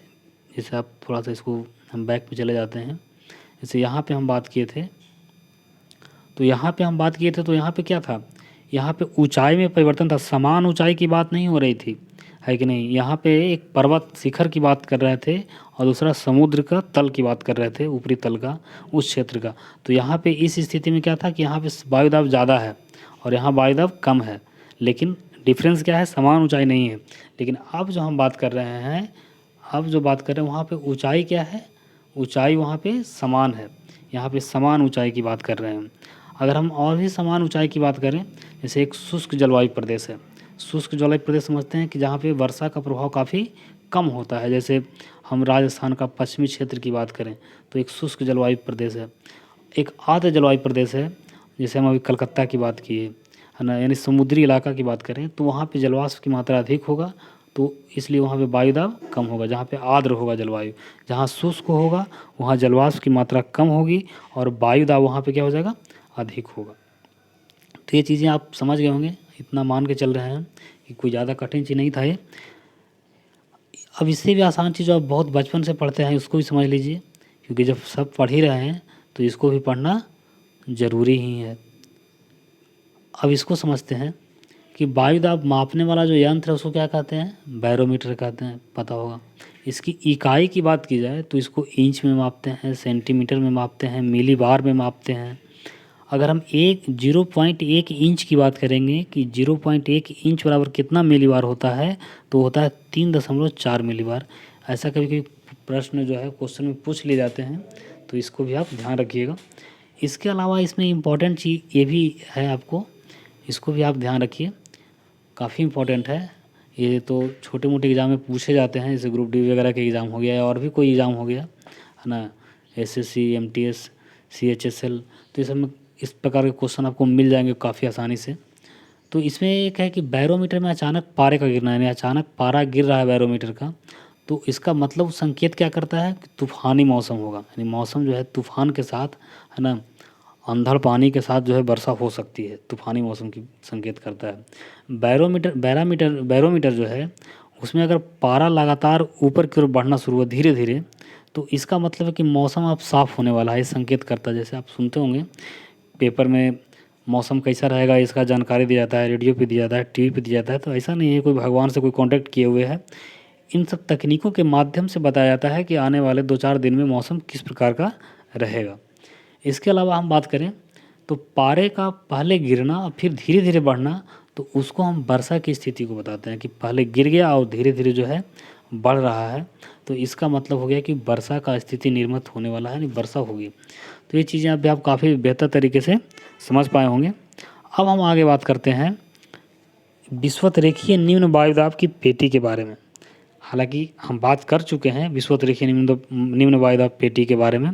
जैसे आप थोड़ा सा इसको हम बैक पे चले जाते हैं, जैसे यहाँ पे हम बात किए थे, तो यहाँ पे हम बात किए थे तो यहाँ पे क्या था, यहाँ पे ऊंचाई में परिवर्तन था, समान ऊंचाई की बात नहीं हो रही थी, है कि नहीं। यहाँ पे एक पर्वत शिखर की बात कर रहे थे और दूसरा समुद्र का तल की बात कर रहे थे, ऊपरी तल का, उस क्षेत्र का। तो यहाँ पे इस स्थिति में क्या था कि यहाँ पे वायुदाब ज़्यादा है और यहाँ वायुदाब कम है, लेकिन डिफरेंस क्या है, समान ऊंचाई नहीं है। लेकिन अब जो हम बात कर रहे हैं, अब जो बात कर रहे हैं वहाँ पे ऊंचाई क्या है, ऊंचाई वहाँ पे समान है, यहाँ पे समान ऊंचाई की बात कर रहे हैं। अगर हम और भी समान ऊंचाई की बात करें, जैसे एक शुष्क जलवायु प्रदेश है, शुष्क जलवायु प्रदेश समझते हैं कि जहाँ पे वर्षा का प्रभाव काफ़ी कम होता है। जैसे हम राजस्थान का पश्चिमी क्षेत्र की बात करें तो एक शुष्क जलवायु प्रदेश है। एक आर्द्र जलवायु प्रदेश है, जैसे हम अभी कलकत्ता की बात किए, है ना, यानी समुद्री इलाका की बात करें तो वहाँ पे जलवाष्प की मात्रा अधिक होगा, तो इसलिए वहाँ पे वायुदाब कम होगा। जहाँ पे आर्द्र होगा जलवायु, जहाँ शुष्क होगा वहाँ जलवाष्प की मात्रा कम होगी और वायुदाब वहाँ पे क्या हो जाएगा, अधिक होगा। तो ये चीज़ें आप समझ गए होंगे, इतना मान के चल रहे हैं कि कोई ज़्यादा कठिन चीज़ नहीं था ये। अब इससे भी आसान चीज़ जो आप बहुत बचपन से पढ़ते हैं उसको भी समझ लीजिए, क्योंकि जब सब पढ़ ही रहे हैं तो इसको भी पढ़ना ज़रूरी ही है। अब इसको समझते हैं कि वायुदाब मापने वाला जो यंत्र है उसको क्या कहते हैं, बैरोमीटर कहते हैं, पता होगा। इसकी इकाई की बात की जाए तो इसको इंच में मापते हैं, सेंटीमीटर में मापते हैं, मिलीबार में मापते हैं। अगर हम 0.1 इंच की बात करेंगे कि 0.1 इंच बराबर कितना मिलीबार होता है, तो होता है 3.4 मिलीबार। ऐसा कभी कभी प्रश्न जो है क्वेश्चन में पूछ लिए जाते हैं, तो इसको भी आप ध्यान रखिएगा। इसके अलावा इसमें इम्पॉर्टेंट चीज़ ये भी है आपको, इसको भी आप ध्यान रखिए, काफ़ी इम्पोर्टेंट है। ये तो छोटे मोटे एग्ज़ाम में पूछे जाते हैं, जैसे ग्रुप डी वगैरह के एग्ज़ाम हो गया या और भी कोई एग्ज़ाम हो गया, है ना, SSC MTS CHSL, तो ये सब में इस प्रकार के क्वेश्चन आपको मिल जाएंगे काफ़ी आसानी से। तो इसमें एक है कि बैरोमीटर में अचानक पारे का गिरना, यानी अचानक पारा गिर रहा है बैरोमीटर का, तो इसका मतलब संकेत क्या करता है कि तूफ़ानी मौसम होगा, यानी मौसम जो है तूफ़ान के साथ, है ना, अंधड़ पानी के साथ जो है वर्षा हो सकती है, तूफ़ानी मौसम की संकेत करता है। बैरोमीटर जो है उसमें अगर पारा लगातार ऊपर की ओर बढ़ना शुरू हुआ धीरे धीरे, तो इसका मतलब है कि मौसम अब साफ़ होने वाला है, ये संकेत करता है। जैसे आप सुनते होंगे पेपर में मौसम कैसा रहेगा इसका जानकारी दी जाता है, रेडियो पे दिया जाता है, टीवी पे दिया जाता है, तो ऐसा नहीं है कोई भगवान से कोई कॉन्टैक्ट किए हुए है। इन सब तकनीकों के माध्यम से बताया जाता है कि आने वाले 2-4 दिन में मौसम किस प्रकार का रहेगा। इसके अलावा हम बात करें तो पारे का पहले गिरना और फिर धीरे धीरे बढ़ना, तो उसको हम वर्षा की स्थिति को बताते हैं कि पहले गिर गया और धीरे धीरे जो है बढ़ रहा है, तो इसका मतलब हो गया कि वर्षा का स्थिति निर्मित होने वाला है, यानी वर्षा होगी। तो ये चीज़ें अभी आप काफ़ी बेहतर तरीके से समझ पाए होंगे। अब हम आगे बात करते हैं विषुवतरेखीय निम्न वायुदाब की पेटी के बारे में। हालांकि हम बात कर चुके हैं विषुवतरेखीय निम्न वायुदाब पेटी के बारे में,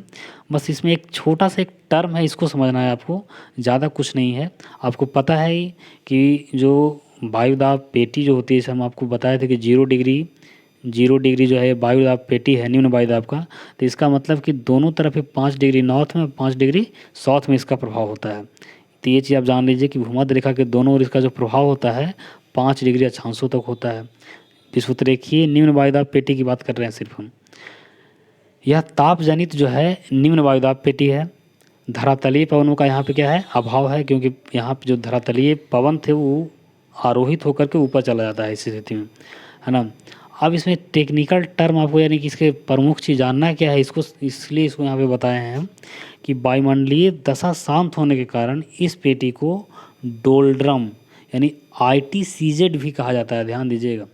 बस इसमें एक छोटा सा एक टर्म है, इसको समझना है आपको, ज़्यादा कुछ नहीं है। आपको पता है ही कि जो वायुदाब पेटी जो होती है, जैसे हम आपको बताए थे कि 0 डिग्री जो है वायुदाब पेटी है निम्न वायुदाब का, तो इसका मतलब कि दोनों तरफ ही 5 डिग्री नॉर्थ में 5 डिग्री साउथ में इसका प्रभाव होता है। तो ये चीज़ आप जान लीजिए कि भूमध्य रेखा के दोनों ओर इसका जो प्रभाव होता है 5 डिग्री अक्षांशों तक होता है। विषुवतरेखीय निम्न वायुदाब पेटी की बात कर रहे हैं सिर्फ हम। यह ताप जनित जो है निम्न वायुदाब पेटी है। धरातलीय पवनों का यहाँ पे क्या है, अभाव है, क्योंकि यहाँ पे जो धरातलीय पवन थे वो आरोहित होकर के ऊपर चला जाता है इस स्थिति में, है ना। अब इसमें टेक्निकल टर्म आपको, यानी कि इसके प्रमुख चीज़ जानना क्या है, इसको इसलिए इसको यहाँ पे बताए हैं हम कि वायुमंडलीय दशा शांत होने के कारण इस पेटी को डोल्ड्रम यानी ITCZ भी कहा जाता है, ध्यान दीजिएगा,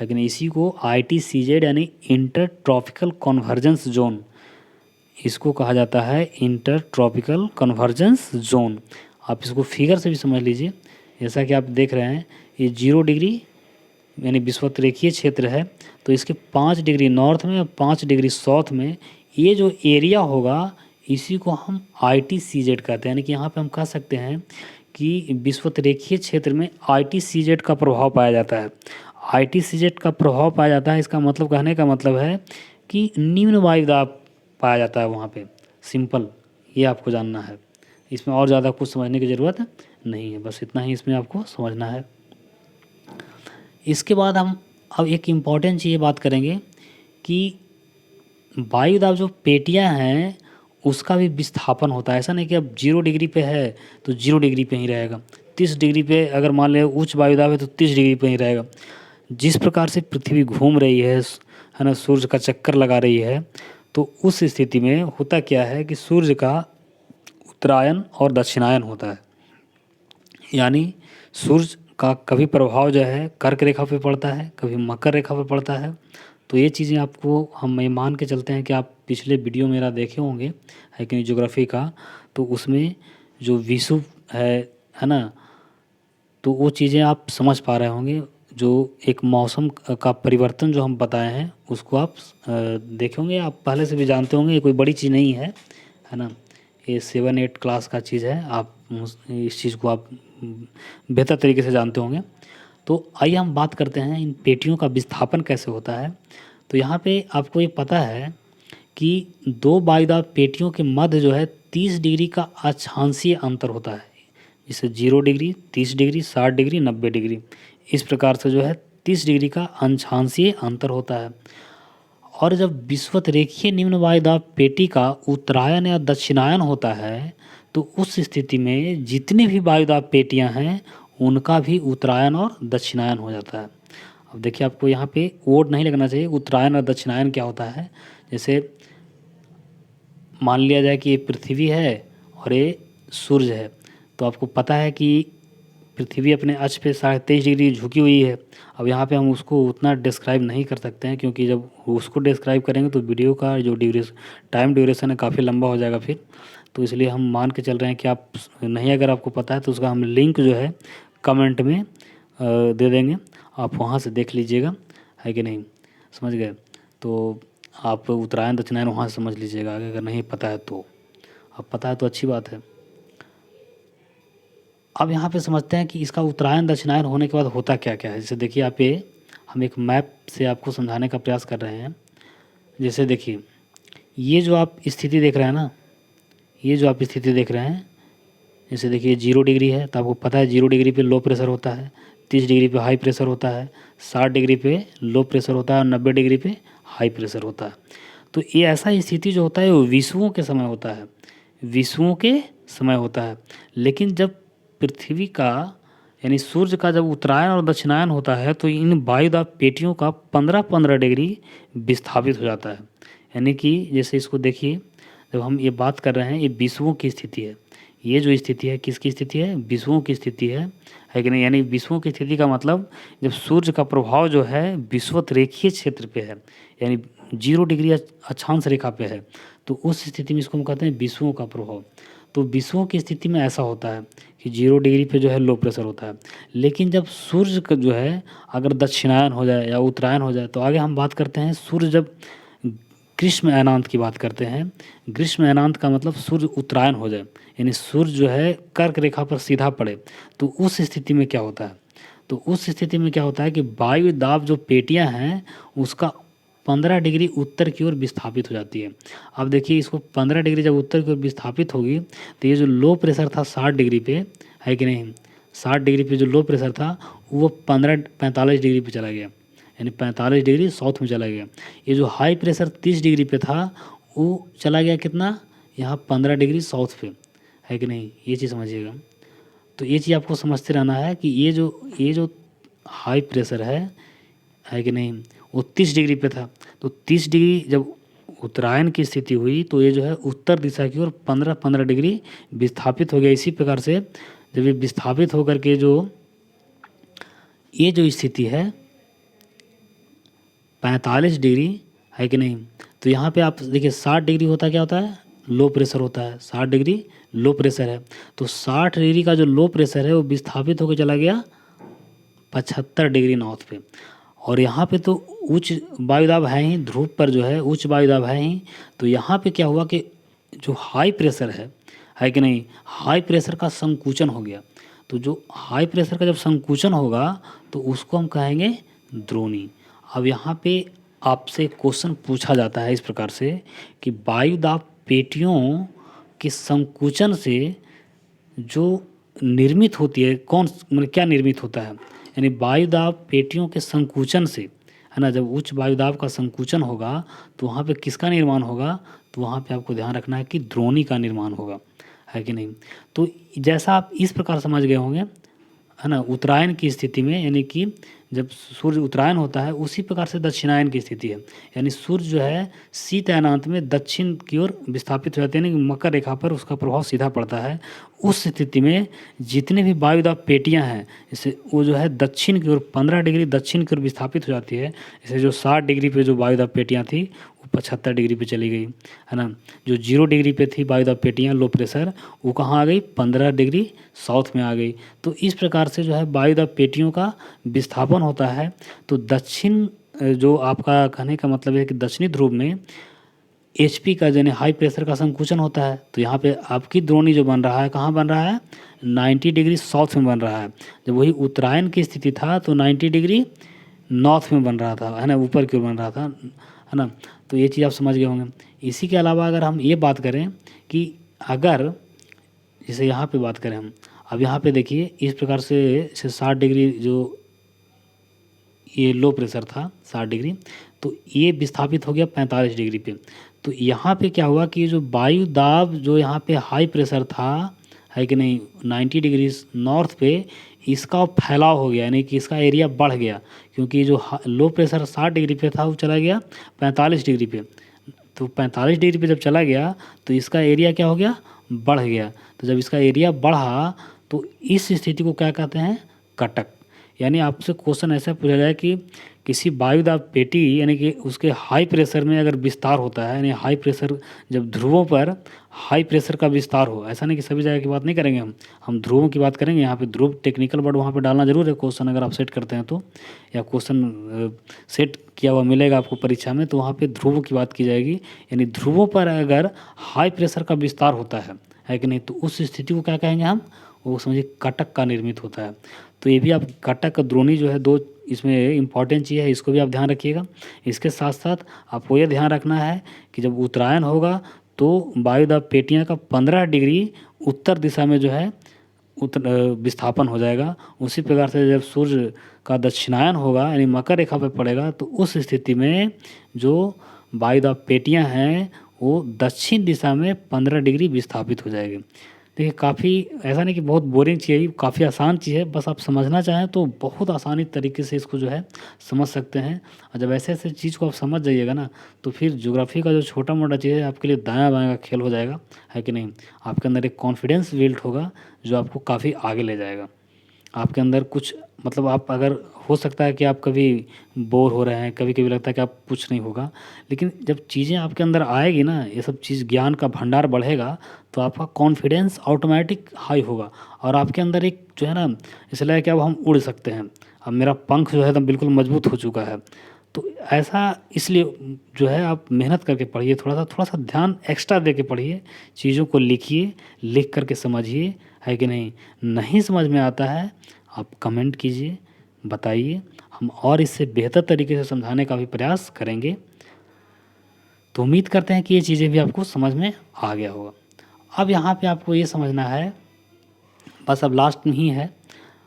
लेकिन इसी को ITCZ यानी इंटर ट्रॉपिकल कन्वर्जेंस जोन, इसको कहा जाता है इंटर ट्रॉपिकल कन्वर्जेंस जोन। आप इसको फिगर से भी समझ लीजिए, जैसा कि आप देख रहे हैं ये 0 डिग्री यानी विषुवत रेखीय क्षेत्र है, तो इसके 5 डिग्री नॉर्थ में और 5 डिग्री साउथ में ये जो एरिया होगा इसी को हम ITCZ कहते हैं। यानी कि यहाँ पे हम कह सकते हैं कि विषुवत रेखीय क्षेत्र में ITCZ का प्रभाव पाया जाता है। ITCZ का प्रभाव पाया जाता है, इसका मतलब कहने का मतलब है कि निम्न वायुदाब पाया जाता है वहाँ पे। सिंपल, ये आपको जानना है, इसमें और ज़्यादा कुछ समझने की ज़रूरत नहीं है, बस इतना ही इसमें आपको समझना है। इसके बाद हम अब एक इम्पॉर्टेंट चीज़ बात करेंगे कि वायुदाब जो पेटियां हैं उसका भी विस्थापन होता है। ऐसा नहीं कि अब 0 डिग्री पे है तो 0 डिग्री पे ही रहेगा, 30 डिग्री पे अगर मान लें उच्च वायुदाब है तो 30 डिग्री पे ही रहेगा। जिस प्रकार से पृथ्वी घूम रही है ना, सूर्य का चक्कर लगा रही है, तो उस स्थिति में होता क्या है कि सूर्य का उत्तरायण और दक्षिणायन होता है। यानी सूर्य का कभी प्रभाव जो है कर्क रेखा पे पड़ता है, कभी मकर रेखा पे पड़ता है। तो ये चीज़ें आपको हम ये मान के चलते हैं कि आप पिछले वीडियो मेरा देखे होंगे है कि नहीं ज्योग्राफी का, तो उसमें जो विषुव है ना, तो वो चीज़ें आप समझ पा रहे होंगे। जो एक मौसम का परिवर्तन जो हम बताए हैं उसको आप देखे होंगे, आप पहले से भी जानते होंगे, ये कोई बड़ी चीज़ नहीं है ना। ये 7-8 क्लास का चीज़ है, आप इस चीज़ को आप बेहतर तरीके से जानते होंगे। तो आइए हम बात करते हैं इन पेटियों का विस्थापन कैसे होता है। तो यहाँ पे आपको ये पता है कि 2 वायुदाब पेटियों के मध्य जो है 30 डिग्री का अक्षांशीय अंतर होता है। जैसे 0 डिग्री, 30 डिग्री, 60 डिग्री, 90 डिग्री, इस प्रकार से जो है 30 डिग्री का अक्षांशीय अंतर होता है। और जब विषुवत रेखीय निम्न वायुदाब पेटी का उत्तरायण या दक्षिणायन होता है, तो उस स्थिति में जितनी भी वायुदाब पेटियां हैं उनका भी उत्तरायण और दक्षिणायन हो जाता है। अब देखिए, आपको यहाँ पे वर्ड नहीं लगना चाहिए। उत्तरायण और दक्षिणायन क्या होता है, जैसे मान लिया जाए कि ये पृथ्वी है और ये सूर्य है, तो आपको पता है कि पृथ्वी अपने अक्ष पे 23.5 डिग्री झुकी हुई है। अब यहाँ पे हम उसको उतना डिस्क्राइब नहीं कर सकते हैं, क्योंकि जब उसको डिस्क्राइब करेंगे तो वीडियो का जो टाइम ड्यूरेशन है काफ़ी लंबा हो जाएगा फिर। तो इसलिए हम मान के चल रहे हैं कि आप नहीं, अगर आपको पता है तो उसका हम लिंक जो है कमेंट में दे देंगे, आप वहाँ से देख लीजिएगा, है कि नहीं, समझ गए। तो आप उत्तरायण दक्षिणायन वहाँ से समझ लीजिएगा, अगर नहीं पता है तो। अब पता है तो अच्छी बात है। अब यहाँ पे समझते हैं कि इसका उत्तरायण दक्षिणायन होने के बाद होता क्या क्या है। जैसे देखिए, आप ये हम एक मैप से आपको समझाने का प्रयास कर रहे हैं। जैसे देखिए, ये जो आप स्थिति देख रहे हैं ना, ये जो आप स्थिति देख रहे हैं, जैसे देखिए 0 डिग्री है, तो आपको पता है 0 डिग्री पे लो प्रेशर होता है, 30 डिग्री पे हाई प्रेशर होता है, 60 डिग्री पे लो प्रेशर होता है और 90 डिग्री पे हाई प्रेशर होता है। तो ये ऐसा स्थिति जो होता है वो विषुवों के समय होता है, विषुवों के समय होता है। लेकिन जब पृथ्वी का यानी सूर्य का जब उत्तरायण और दक्षिणायन होता है, तो इन वायुदाब पेटियों का 15-15 डिग्री विस्थापित हो जाता है। यानी कि जैसे इसको देखिए, जब हम ये बात कर रहे हैं, ये विषुवों की स्थिति है। ये जो स्थिति है किसकी स्थिति है, विषुवों की स्थिति है कि नहीं। यानी विषुवों की स्थिति का मतलब जब सूर्य का प्रभाव जो है विषुवत रेखीय क्षेत्र पे है, यानी 0 डिग्री अक्षांश रेखा पे है, तो उस स्थिति में इसको हम कहते हैं विषुवों का प्रभाव। तो विषुवों की स्थिति में ऐसा होता है कि 0 डिग्री पे जो है लो प्रेशर होता है। लेकिन जब सूर्य का जो है अगर दक्षिणायन हो जाए या उत्तरायण हो जाए, तो आगे हम बात करते हैं सूर्य जब ग्रीष्म अयनांत की बात करते हैं। ग्रीष्म अयनांत का मतलब सूर्य उत्तरायण हो जाए, यानी सूर्य जो है कर्क रेखा पर सीधा पड़े, तो उस स्थिति में क्या होता है, तो उस स्थिति में क्या होता है कि वायु दाब जो पेटियां हैं उसका 15 डिग्री उत्तर की ओर विस्थापित हो जाती है। अब देखिए, इसको 15 डिग्री जब उत्तर की ओर विस्थापित होगी, तो ये जो लो प्रेशर था 60 डिग्री पे, है कि नहीं, 60 डिग्री पे जो लो प्रेशर था वो 45 डिग्री पे चला गया, यानी 45 डिग्री साउथ में चला गया। ये जो हाई प्रेशर 30 डिग्री पे था वो चला गया कितना, यहाँ 15 डिग्री साउथ पे, है कि नहीं, ये चीज़ समझिएगा। तो ये चीज़ आपको समझते रहना है कि ये जो हाई प्रेशर है कि नहीं, वो 30 डिग्री पे था। तो 30 डिग्री जब उत्तरायण की स्थिति हुई, तो ये जो है उत्तर दिशा की ओर 15-15 डिग्री विस्थापित हो गया। इसी प्रकार से जब ये विस्थापित होकर के ये जो स्थिति है 45 डिग्री, है कि नहीं, तो यहाँ पे आप देखिए 60 डिग्री होता क्या होता है, लो प्रेशर होता है। 60 डिग्री लो प्रेशर है, तो 60 डिग्री का जो लो प्रेशर है वो विस्थापित होकर चला गया 75 डिग्री नॉर्थ पे। और यहाँ पे तो उच्च वायुदाब है ही, ध्रुव पर जो है उच्च वायुदाब है ही। तो यहाँ पे क्या हुआ कि जो हाई प्रेशर है कि नहीं, हाई प्रेशर का संकुचन हो गया। तो जो हाई प्रेशर का जब संकुचन होगा तो उसको हम कहेंगे द्रोणी। अब यहाँ पे आपसे क्वेश्चन पूछा जाता है इस प्रकार से कि वायुदाब पेटियों के संकुचन से जो निर्मित होती है कौन, मतलब क्या निर्मित होता है, यानी वायुदाब पेटियों के संकुचन से, है ना, जब उच्च वायुदाब का संकुचन होगा तो वहाँ पे किसका निर्माण होगा, तो वहाँ पे आपको ध्यान रखना है कि द्रोणी का निर्माण होगा, है कि नहीं। तो जैसा आप इस प्रकार समझ गए होंगे, है ना, उत्तरायण की स्थिति में, यानी कि जब सूर्य उत्तरायण होता है उसी प्रकार से दक्षिणायन की स्थिति है, यानी सूर्य जो है शीत अयनांत में दक्षिण की ओर विस्थापित हो जाते हैं, यानी मकर रेखा पर उसका प्रभाव सीधा पड़ता है। उस स्थिति में जितने भी वायुदाब पेटियां हैं जैसे वो जो है दक्षिण की ओर 15 डिग्री दक्षिण की ओर विस्थापित हो जाती है। जैसे जो 60 डिग्री पे जो वायुदाब पेटियां थी वो 75 डिग्री पे चली गई, है ना। जो 0 डिग्री पे थी वायुदाब पेटियां लो प्रेशर, वो कहाँ आ गई, 15 डिग्री साउथ में आ गई। तो इस प्रकार से जो है वायुदाब पेटियों का विस्थापन होता है। तो दक्षिण, जो आपका कहने का मतलब है कि दक्षिणी ध्रुव में HP का यानी हाई प्रेशर का संकुचन होता है। तो यहाँ पे आपकी द्रोणी जो बन रहा है कहाँ बन रहा है, 90 डिग्री साउथ में बन रहा है। जब वही उत्तरायण की स्थिति था तो 90 डिग्री नॉर्थ में बन रहा था, है ना, ऊपर की ओर बन रहा था, है ना। तो ये चीज़ आप समझ गए होंगे। इसी के अलावा अगर हम ये बात करें कि अगर जैसे यहाँ पे बात करें हम, अब यहाँ पे देखिए इस प्रकार से 60 डिग्री जो ये लो प्रेशर था 60 डिग्री, तो ये विस्थापित हो गया 45 डिग्री पे। तो यहाँ पे क्या हुआ कि जो वायु दाब जो यहाँ पे हाई प्रेशर था, है कि नहीं, 90 डिग्री नॉर्थ पे, इसका फैलाव हो गया, यानी कि इसका एरिया बढ़ गया, क्योंकि जो लो प्रेशर 60 डिग्री पे था वो चला गया 45 डिग्री पे। तो 45 डिग्री पे जब चला गया तो इसका एरिया क्या हो गया, बढ़ गया। तो जब इसका एरिया बढ़ा तो इस स्थिति को क्या कहते हैं, कटक। यानी आपसे क्वेश्चन ऐसा पूछा जाए कि किसी वायुदाब पेटी यानी कि उसके हाई प्रेशर में अगर विस्तार होता है, यानी हाई प्रेशर जब ध्रुवों पर हाई प्रेशर का विस्तार हो, ऐसा नहीं कि सभी जगह की बात नहीं करेंगे हम ध्रुवों की बात करेंगे। यहाँ पे ध्रुव टेक्निकल वर्ड वहाँ पे डालना जरूर है क्वेश्चन अगर आप सेट करते हैं तो, या क्वेश्चन सेट किया हुआ मिलेगा आपको परीक्षा में तो वहाँ पे ध्रुवों की बात की जाएगी। यानी ध्रुवों पर अगर हाई प्रेशर का विस्तार होता है कि नहीं, तो उस स्थिति को क्या कहेंगे हम, वो समझिए कटक का निर्मित होता है। तो ये भी आप कटक द्रोणी जो है दो इसमें इम्पॉर्टेंट चीज़ है, इसको भी आप ध्यान रखिएगा। इसके साथ साथ आपको ये ध्यान रखना है कि जब उत्तरायण होगा तो वायुदाब पेटियाँ का 15 डिग्री उत्तर दिशा में जो है विस्थापन हो जाएगा। उसी प्रकार से जब सूर्य का दक्षिणायन होगा यानी मकर रेखा पर पड़ेगा तो उस स्थिति में जो वायुदाब पेटियाँ हैं वो दक्षिण दिशा में 15 डिग्री विस्थापित हो जाएगी। देखिए काफ़ी ऐसा नहीं कि बहुत बोरिंग चीज़ है, काफ़ी आसान चीज़ है, बस आप समझना चाहें तो बहुत आसानी तरीके से इसको जो है समझ सकते हैं। और जब ऐसे ऐसे चीज़ को आप समझ जाइएगा ना तो फिर ज्योग्राफी का जो छोटा मोटा चीज़ है आपके लिए दायां बायां का खेल हो जाएगा, है कि नहीं। आपके अंदर एक कॉन्फिडेंस बिल्ड होगा जो आपको काफ़ी आगे ले जाएगा। आपके अंदर कुछ मतलब आप अगर हो सकता है कि आप कभी बोर हो रहे हैं, कभी कभी लगता है कि आप कुछ नहीं होगा, लेकिन जब चीज़ें आपके अंदर आएगी ना, ये सब चीज़ ज्ञान का भंडार बढ़ेगा तो आपका कॉन्फिडेंस ऑटोमेटिक हाई होगा और आपके अंदर एक जो है ना ऐसा लगेगा कि अब हम उड़ सकते हैं, अब मेरा पंख जो है एकदम बिल्कुल मजबूत हो चुका है। तो ऐसा इसलिए जो है आप मेहनत करके पढ़िए, थोड़ा सा ध्यान एक्स्ट्रा दे के पढ़िए, चीज़ों को लिखिए, लिख करके समझिए, है कि नहीं। नहीं समझ में आता है आप कमेंट कीजिए, बताइए, हम और इससे बेहतर तरीके से समझाने का भी प्रयास करेंगे। तो उम्मीद करते हैं कि ये चीज़ें भी आपको समझ में आ गया होगा। अब यहाँ पे आपको ये समझना है, बस अब लास्ट में ही है,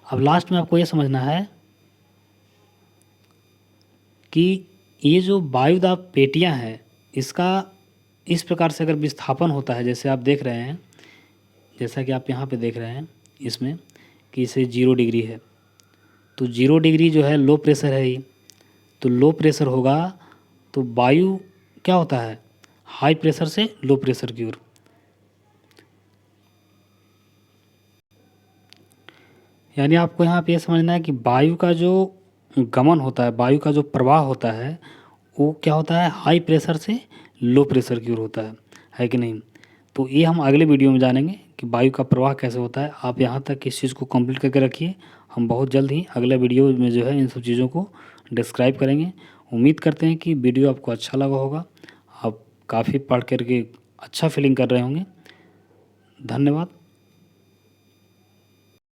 अब लास्ट में आपको ये समझना है कि ये जो वायुदाब पेटियाँ हैं इसका इस प्रकार से अगर विस्थापन होता है, जैसे आप देख रहे हैं, जैसा कि आप यहाँ पे देख रहे हैं इसमें कि इसे 0 डिग्री है, तो 0 डिग्री जो है लो प्रेशर है ही, तो लो प्रेशर होगा तो वायु क्या होता है, हाई प्रेशर से लो प्रेशर की ओर। यानी आपको यहाँ पे ये समझना है कि वायु का जो गमन होता है, वायु का जो प्रवाह होता है वो क्या होता है, हाई प्रेशर से लो प्रेशर की ओर होता है कि नहीं। तो ये हम अगले वीडियो में जानेंगे कि वायु का प्रवाह कैसे होता है। आप यहाँ तक इस चीज़ को कंप्लीट करके रखिए, हम बहुत जल्द ही अगले वीडियो में जो है इन सब चीज़ों को डिस्क्राइब करेंगे। उम्मीद करते हैं कि वीडियो आपको अच्छा लगा होगा, आप काफ़ी पढ़ कर के अच्छा फीलिंग कर रहे होंगे। धन्यवाद।